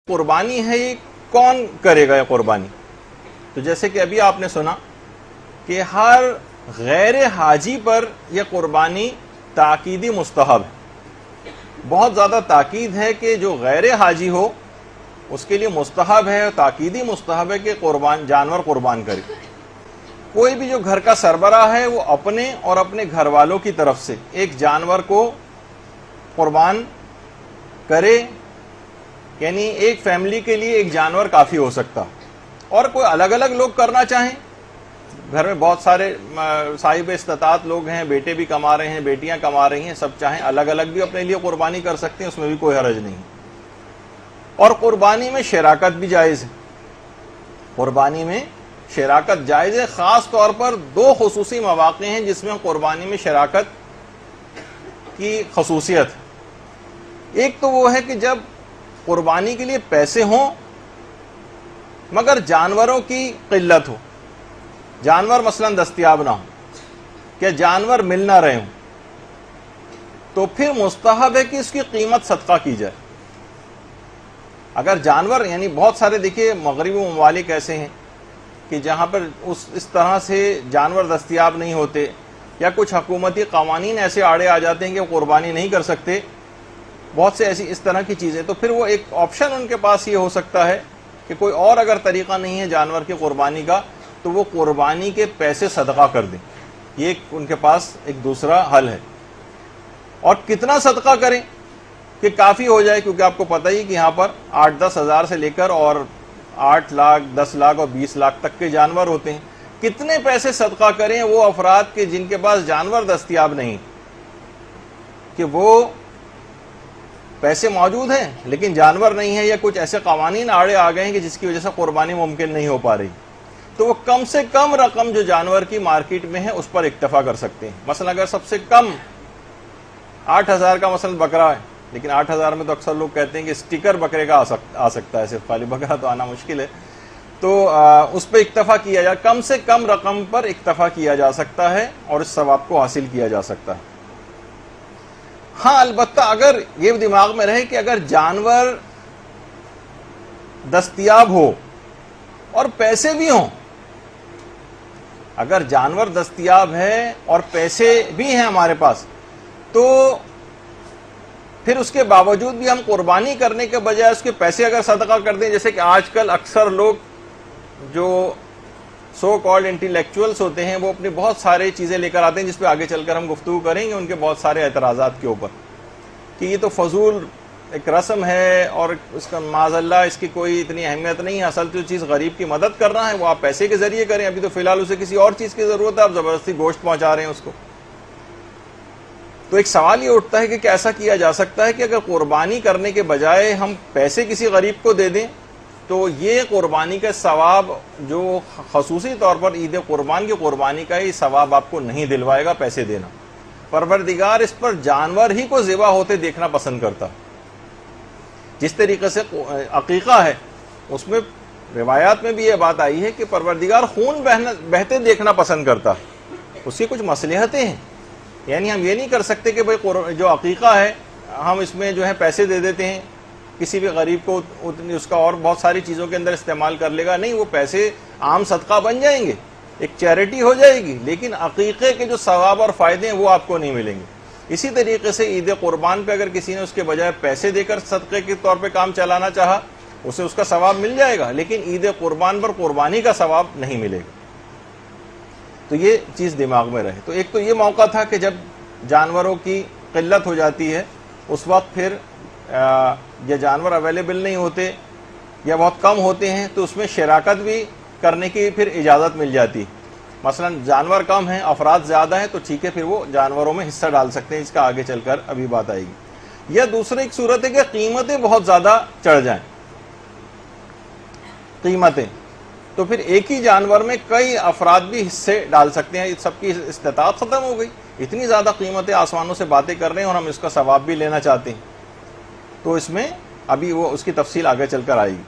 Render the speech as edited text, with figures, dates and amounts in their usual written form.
قربانی ہے یہ کون کرے گا یہ قربانی؟ تو جیسے کہ ابھی آپ نے سنا کہ ہر غیر حاجی پر یہ قربانی تاکیدی مستحب ہے، بہت زیادہ تاکید ہے کہ جو غیر حاجی ہو اس کے لیے مستحب ہے، تاکیدی مستحب ہے کہ جانور قربان کرے۔ کوئی بھی جو گھر کا سربراہ ہے وہ اپنے اور اپنے گھر والوں کی طرف سے ایک جانور کو قربان کرے، یعنی ایک فیملی کے لیے ایک جانور کافی ہو سکتا، اور کوئی الگ الگ لوگ کرنا چاہیں، گھر میں بہت سارے صاحب استطاعت لوگ ہیں، بیٹے بھی کما رہے ہیں، بیٹیاں کما رہی ہیں، سب چاہیں الگ الگ بھی اپنے لیے قربانی کر سکتے ہیں، اس میں بھی کوئی حرج نہیں۔ اور قربانی میں شراکت بھی جائز ہے، قربانی میں شراکت جائز ہے، خاص طور پر دو خصوصی مواقع ہیں جس میں قربانی میں شراکت کی خصوصیت ہے۔ ایک تو وہ ہے کہ جب قربانی کے لیے پیسے ہوں مگر جانوروں کی قلت ہو، جانور مثلا دستیاب نہ ہو، کہ جانور مل نہ رہے ہوں، تو پھر مستحب ہے کہ اس کی قیمت صدقہ کی جائے۔ اگر جانور یعنی بہت سارے دیکھیے مغربی ممالک ایسے ہیں کہ جہاں پر اس طرح سے جانور دستیاب نہیں ہوتے، یا کچھ حکومتی قوانین ایسے آڑے آ جاتے ہیں کہ وہ قربانی نہیں کر سکتے، بہت سے ایسی اس طرح کی چیزیں، تو پھر وہ ایک آپشن ان کے پاس یہ ہو سکتا ہے کہ کوئی اور اگر طریقہ نہیں ہے جانور کی قربانی کا تو وہ قربانی کے پیسے صدقہ کر دیں، یہ ان کے پاس ایک دوسرا حل ہے۔ اور کتنا صدقہ کریں کہ کافی ہو جائے، کیونکہ آپ کو پتہ ہی کہ یہاں پر 8-10 ہزار سے لے کر اور 8 لاکھ 10 لاکھ اور 20 لاکھ تک کے جانور ہوتے ہیں۔ کتنے پیسے صدقہ کریں وہ افراد کے جن کے پاس جانور دستیاب نہیں، کہ وہ پیسے موجود ہیں لیکن جانور نہیں ہے، یا کچھ ایسے قوانین آڑے آ گئے ہیں کہ جس کی وجہ سے قربانی ممکن نہیں ہو پا رہی، تو وہ کم سے کم رقم جو جانور کی مارکیٹ میں ہے اس پر اکتفا کر سکتے ہیں۔ مثلا اگر سب سے کم 8,000 کا مثلا بکرا ہے، لیکن 8,000 میں تو اکثر لوگ کہتے ہیں کہ اسٹیکر بکرے کا آ سکتا ہے، صرف خالی بکرا تو آنا مشکل ہے، تو اس پہ اکتفا کیا جائے، کم سے کم رقم پر اکتفا کیا جا سکتا ہے اور اس ثواب کو حاصل کیا جا سکتا ہے۔ ہاں البتہ اگر یہ دماغ میں رہے کہ اگر جانور دستیاب ہو اور پیسے بھی ہوں، اگر جانور دستیاب ہے اور پیسے بھی ہیں ہمارے پاس، تو پھر اس کے باوجود بھی ہم قربانی کرنے کے بجائے اس کے پیسے اگر صدقہ کر دیں، جیسے کہ آج کل اکثر لوگ جو سو کالڈ انٹیلیکچوئلس ہوتے ہیں وہ اپنی بہت سارے چیزیں لے کر آتے ہیں، جس پہ آگے چل کر ہم گفتگو کریں گے، ان کے بہت سارے اعتراضات کے اوپر، کہ یہ تو فضول ایک رسم ہے اور اس کا معاذ اللہ اس کی کوئی اتنی اہمیت نہیں ہے، اصل تو چیز غریب کی مدد کرنا ہے، وہ آپ پیسے کے ذریعے کریں، ابھی تو فی الحال اسے کسی اور چیز کی ضرورت ہے، آپ زبردستی گوشت پہنچا رہے ہیں اس کو۔ تو ایک سوال یہ اٹھتا ہے کہ کیا ایسا کیا جا سکتا ہے کہ اگر قربانی کرنے کے بجائے ہم پیسے کسی غریب کو دے دیں تو یہ قربانی کا ثواب جو خصوصی طور پر عید قربان کی قربانی کا یہ ثواب آپ کو نہیں دلوائے گا پیسے دینا۔ پروردگار اس پر جانور ہی کو ذبح ہوتے دیکھنا پسند کرتا، جس طریقے سے عقیقہ ہے اس میں روایات میں بھی یہ بات آئی ہے کہ پروردگار خون بہتے دیکھنا پسند کرتا، اس کی کچھ مصلحتیں ہیں، یعنی ہم یہ نہیں کر سکتے کہ بھئی جو عقیقہ ہے ہم اس میں جو ہے پیسے دے دیتے ہیں کسی بھی غریب کو، اس کا اور بہت ساری چیزوں کے اندر استعمال کر لے گا، نہیں، وہ پیسے عام صدقہ بن جائیں گے، ایک چیریٹی ہو جائے گی، لیکن عقیقے کے جو ثواب اور فائدے ہیں وہ آپ کو نہیں ملیں گے۔ اسی طریقے سے عید قربان پہ اگر کسی نے اس کے بجائے پیسے دے کر صدقے کے طور پہ کام چلانا چاہا، اسے اس کا ثواب مل جائے گا، لیکن عید قربان پر قربانی کا ثواب نہیں ملے گا۔ تو یہ چیز دماغ میں رہے۔ تو ایک تو یہ موقع تھا کہ جب جانوروں کی قلت ہو جاتی ہے، اس وقت پھر یہ جانور اویلیبل نہیں ہوتے یا بہت کم ہوتے ہیں، تو اس میں شراکت بھی کرنے کی پھر اجازت مل جاتی۔ مثلا جانور کم ہیں، افراد زیادہ ہیں، تو ٹھیک ہے، پھر وہ جانوروں میں حصہ ڈال سکتے ہیں، اس کا آگے چل کر ابھی بات آئے گی۔ یا دوسری ایک صورت ہے کہ قیمتیں بہت زیادہ چڑھ جائیں، قیمتیں، تو پھر ایک ہی جانور میں کئی افراد بھی حصے ڈال سکتے ہیں، سب کی استطاعت ختم ہو گئی، اتنی زیادہ قیمتیں آسمانوں سے باتیں کر رہے ہیں اور ہم اس کا ثواب بھی لینا چاہتے ہیں، تو اس میں ابھی وہ اس کی تفصیل آگے چل کر آئے گی۔